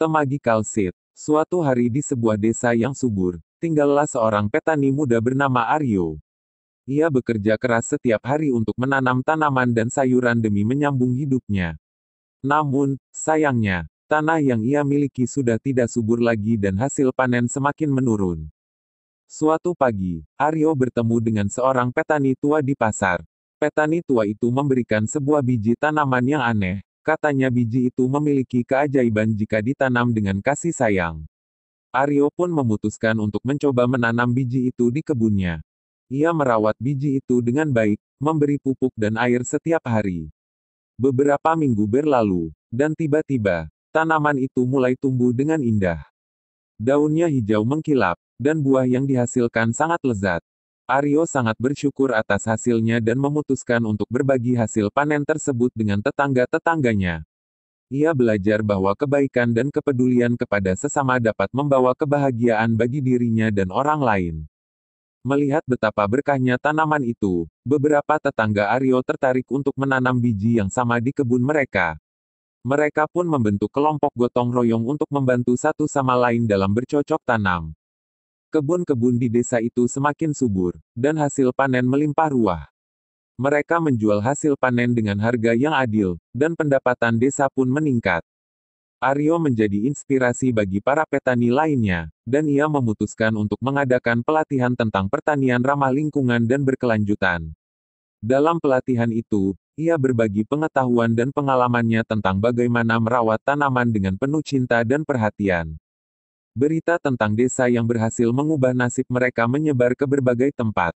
The Magical Seed. Suatu hari di sebuah desa yang subur, tinggallah seorang petani muda bernama Aryo. Ia bekerja keras setiap hari untuk menanam tanaman dan sayuran demi menyambung hidupnya. Namun, sayangnya, tanah yang ia miliki sudah tidak subur lagi dan hasil panen semakin menurun. Suatu pagi, Aryo bertemu dengan seorang petani tua di pasar. Petani tua itu memberikan sebuah biji tanaman yang aneh. Katanya biji itu memiliki keajaiban jika ditanam dengan kasih sayang. Aryo pun memutuskan untuk mencoba menanam biji itu di kebunnya. Ia merawat biji itu dengan baik, memberi pupuk dan air setiap hari. Beberapa minggu berlalu, dan tiba-tiba, tanaman itu mulai tumbuh dengan indah. Daunnya hijau mengkilap, dan buah yang dihasilkan sangat lezat. Aryo sangat bersyukur atas hasilnya dan memutuskan untuk berbagi hasil panen tersebut dengan tetangga-tetangganya. Ia belajar bahwa kebaikan dan kepedulian kepada sesama dapat membawa kebahagiaan bagi dirinya dan orang lain. Melihat betapa berkahnya tanaman itu, beberapa tetangga Aryo tertarik untuk menanam biji yang sama di kebun mereka. Mereka pun membentuk kelompok gotong royong untuk membantu satu sama lain dalam bercocok tanam. Kebun-kebun di desa itu semakin subur, dan hasil panen melimpah ruah. Mereka menjual hasil panen dengan harga yang adil, dan pendapatan desa pun meningkat. Aryo menjadi inspirasi bagi para petani lainnya, dan ia memutuskan untuk mengadakan pelatihan tentang pertanian ramah lingkungan dan berkelanjutan. Dalam pelatihan itu, ia berbagi pengetahuan dan pengalamannya tentang bagaimana merawat tanaman dengan penuh cinta dan perhatian. Berita tentang desa yang berhasil mengubah nasib mereka menyebar ke berbagai tempat.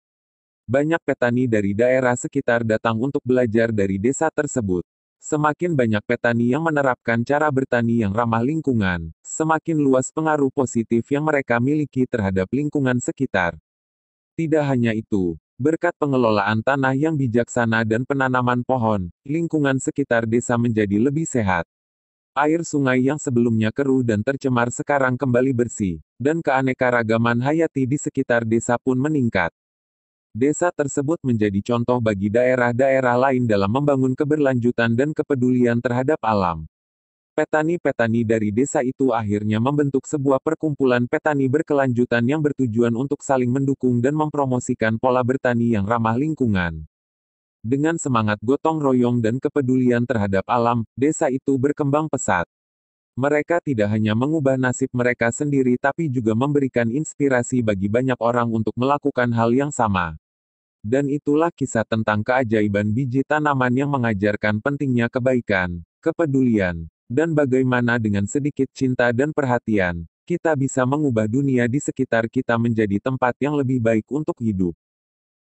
Banyak petani dari daerah sekitar datang untuk belajar dari desa tersebut. Semakin banyak petani yang menerapkan cara bertani yang ramah lingkungan, semakin luas pengaruh positif yang mereka miliki terhadap lingkungan sekitar. Tidak hanya itu, berkat pengelolaan tanah yang bijaksana dan penanaman pohon, lingkungan sekitar desa menjadi lebih sehat. Air sungai yang sebelumnya keruh dan tercemar sekarang kembali bersih, dan keanekaragaman hayati di sekitar desa pun meningkat. Desa tersebut menjadi contoh bagi daerah-daerah lain dalam membangun keberlanjutan dan kepedulian terhadap alam. Petani-petani dari desa itu akhirnya membentuk sebuah perkumpulan petani berkelanjutan yang bertujuan untuk saling mendukung dan mempromosikan pola bertani yang ramah lingkungan. Dengan semangat gotong royong dan kepedulian terhadap alam, desa itu berkembang pesat. Mereka tidak hanya mengubah nasib mereka sendiri tapi juga memberikan inspirasi bagi banyak orang untuk melakukan hal yang sama. Dan itulah kisah tentang keajaiban biji tanaman yang mengajarkan pentingnya kebaikan, kepedulian, dan bagaimana dengan sedikit cinta dan perhatian, kita bisa mengubah dunia di sekitar kita menjadi tempat yang lebih baik untuk hidup.